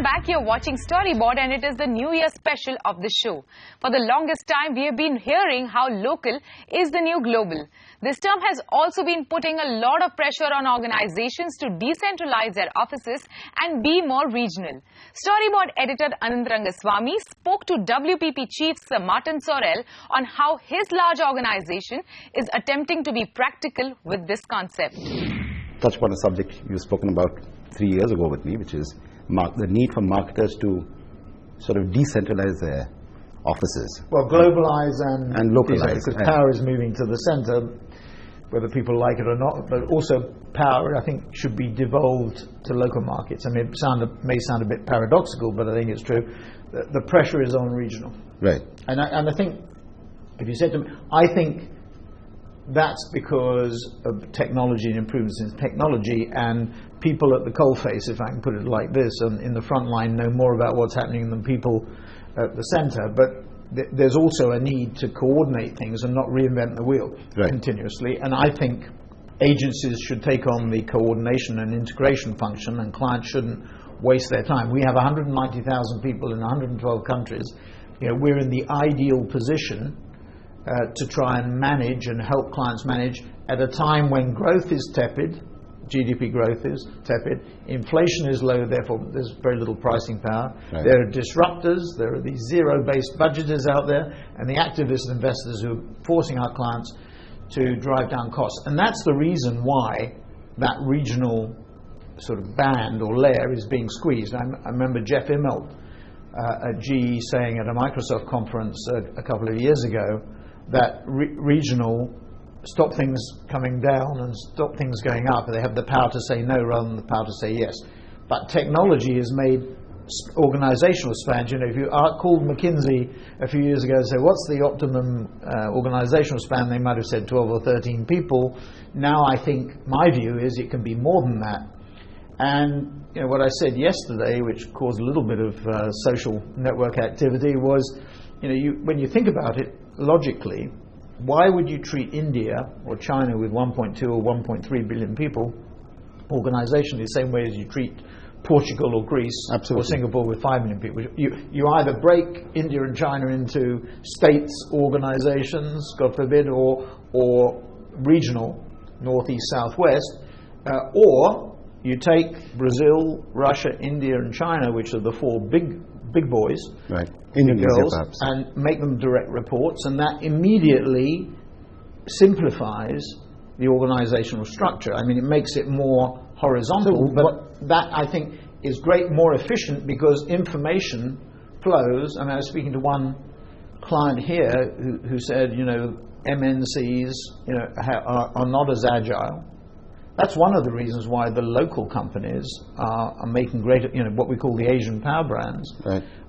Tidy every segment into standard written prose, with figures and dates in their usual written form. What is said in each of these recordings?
back. You're watching Storyboard, and it is the New Year special of the show. For the longest time, we have been hearing how local is the new global. This term has also been putting a lot of pressure on organizations to decentralize their offices and be more regional. Storyboard editor Anand Rangaswamy spoke to WPP chief Sir Martin Sorrell on how his large organization is attempting to be practical with this concept. Touch upon a subject you've spoken about 3 years ago with me, which is the need for marketers to sort of decentralize their offices. Well, globalize and localize. Because power is moving to the center, whether people like it or not, but also power, I think, should be devolved to local markets. I mean, it may sound a bit paradoxical, but I think it's true. The pressure is on regional. Right. And I think, if you said to me, I think that's because of technology and improvements in technology, and people at the coalface, if I can put it like this, and in the front line know more about what's happening than people at the center. But there's also a need to coordinate things and not reinvent the wheel continuously. And I think agencies should take on the coordination and integration function, and clients shouldn't waste their time. We have 190,000 people in 112 countries. You know, we're in the ideal position to try and manage and help clients manage at a time when growth is tepid, GDP growth is tepid, inflation is low, therefore there's very little pricing power. Right. There are disruptors, there are these zero-based budgeters out there, and the activist investors who are forcing our clients to drive down costs. And that's the reason why that regional sort of band or layer is being squeezed. I remember Jeff Immelt at GE saying at a Microsoft conference a couple of years ago that regional stop things coming down and stop things going up. They have the power to say no rather than the power to say yes. But technology has made organizational spans. You know, if you called McKinsey a few years ago and said, what's the optimum organizational span, they might have said 12 or 13 people. Now I think my view is it can be more than that. And you know, what I said yesterday, which caused a little bit of social network activity, was, you know, when you think about it logically, why would you treat India or China with 1.2 or 1.3 billion people organizationally the same way as you treat Portugal or Greece or Singapore with 5 million people? You either break India and China into states, organizations, God forbid, or regional, northeast, southwest, or you take Brazil, Russia, India and China, which are the four big boys, right, girls, and make them direct reports, and that immediately simplifies the organizational structure. I mean, it makes it more horizontal, but that, I think, is more efficient because information flows. I mean, I was speaking to one client here who said, you know, MNCs, you know, are not as agile. That's one of the reasons why the local companies are making greater, you know, what we call the Asian power brands,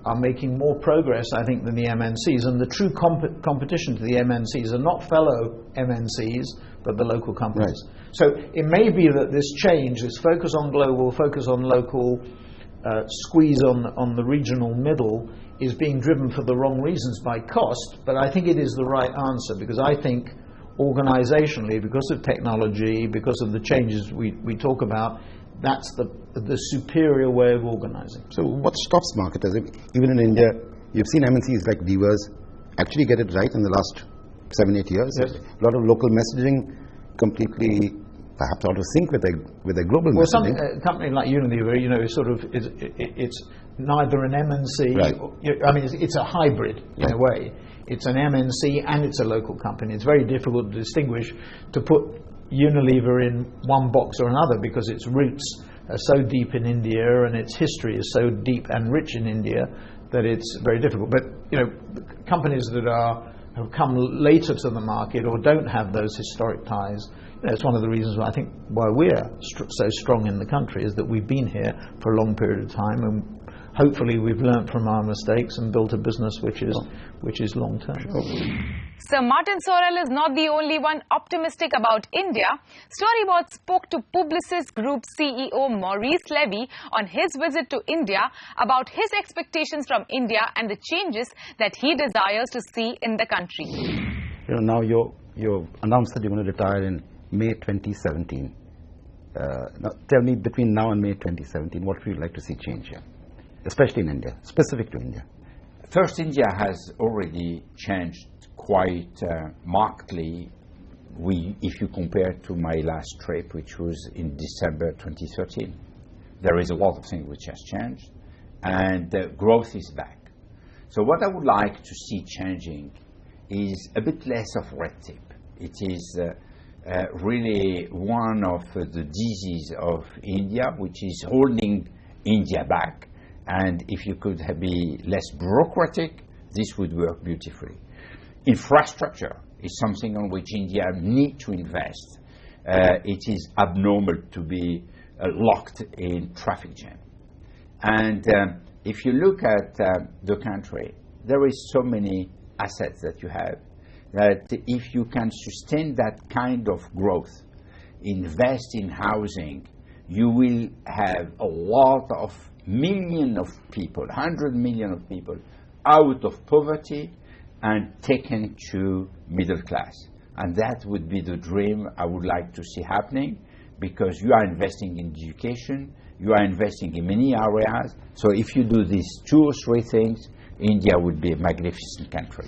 are making more progress, I think, than the MNCs. And the true competition to the MNCs are not fellow MNCs, but the local companies. Right. So it may be that this change, this focus on global, focus on local, squeeze on the regional middle, is being driven for the wrong reasons by cost. But I think it is the right answer, because I think organizationally, because of technology, because of the changes we talk about, that's the superior way of organizing. So what stops marketers? Even in India, you've seen MNCs like Divas actually get it right in the last 7-8 years. Yes. A lot of local messaging completely perhaps out of sync with their global messaging. Well, a company like Unilever, you know, it's neither an MNC, right. I mean, it's a hybrid in a way. It's an MNC and it's a local company. It's very difficult to distinguish, to put Unilever in one box or another, because its roots are so deep in India and its history is so deep and rich in India that it's very difficult. But, you know, companies that have come later to the market or don't have those historic ties, you know, it's one of the reasons why I think why we're so strong in the country is that we've been here for a long period of time, and hopefully we've learnt from our mistakes and built a business which is long term. Sir Martin Sorrell is not the only one optimistic about India. Storyboard spoke to Publicis Group CEO Maurice Levy on his visit to India about his expectations from India and the changes that he desires to see in the country. You know, now you've announced that you're going to retire in May 2017. Now, tell me, between now and May 2017, what would you like to see change here? especially in India, specific to India? First, India has already changed quite markedly. If you compare to my last trip, which was in December 2013, there is a lot of things which has changed, and growth is back. So what I would like to see changing is a bit less of red tape. It is really one of the diseases of India, which is holding India back. And if you could be less bureaucratic, this would work beautifully. Infrastructure is something on which India needs to invest. It is abnormal to be locked in traffic jam. And if you look at the country, there is so many assets that you have that if you can sustain that kind of growth, invest in housing, you will have a lot of millions of people, 100 million of people out of poverty and taken to middle class. And that would be the dream I would like to see happening, because you are investing in education, you are investing in many areas. So if you do these 2 or 3 things, India would be a magnificent country.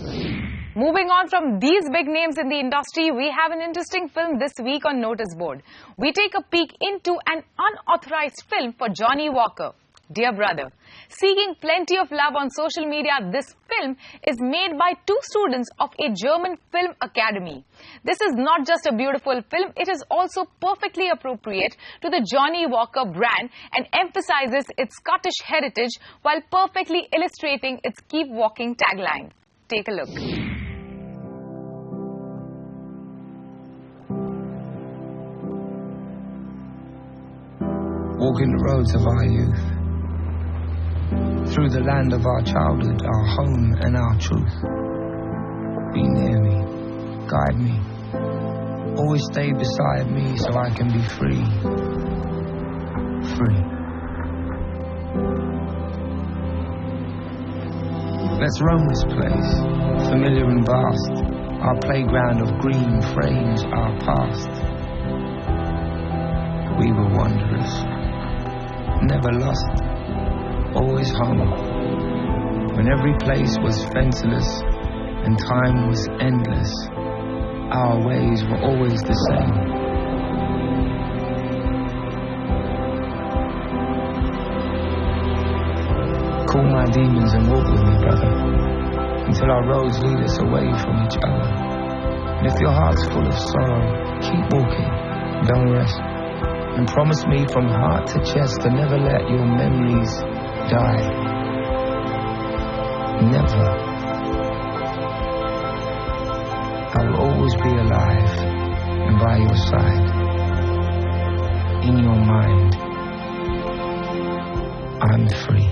Moving on from these big names in the industry, we have an interesting film this week on Notice Board. We take a peek into an unauthorized film for Johnny Walker, Dear Brother. Seeking plenty of love on social media, this film is made by 2 students of a German film academy. This is not just a beautiful film, it is also perfectly appropriate to the Johnny Walker brand and emphasizes its Scottish heritage while perfectly illustrating its Keep Walking tagline. Take a look. Walking the roads of our youth, through the land of our childhood, our home and our truth. Be near me, guide me, always stay beside me so I can be free. Free. Let's roam this place, familiar and vast, our playground of green frames, our past. We were wanderers, never lost, always home, when every place was fenceless and time was endless. Our ways were always the same. Call my demons and walk with me, brother, until our roads lead us away from each other. And if your heart's full of sorrow, keep walking, don't rest, and promise me from heart to chest to never let your memories die. Never. I will always be alive and by your side. In your mind, I'm free.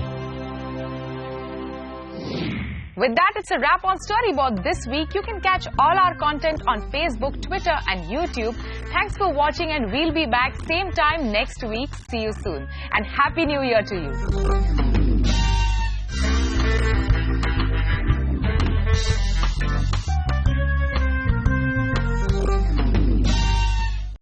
With that, it's a wrap on Storyboard this week. You can catch all our content on Facebook, Twitter and YouTube. Thanks for watching, and we'll be back same time next week. See you soon. And Happy New Year to you.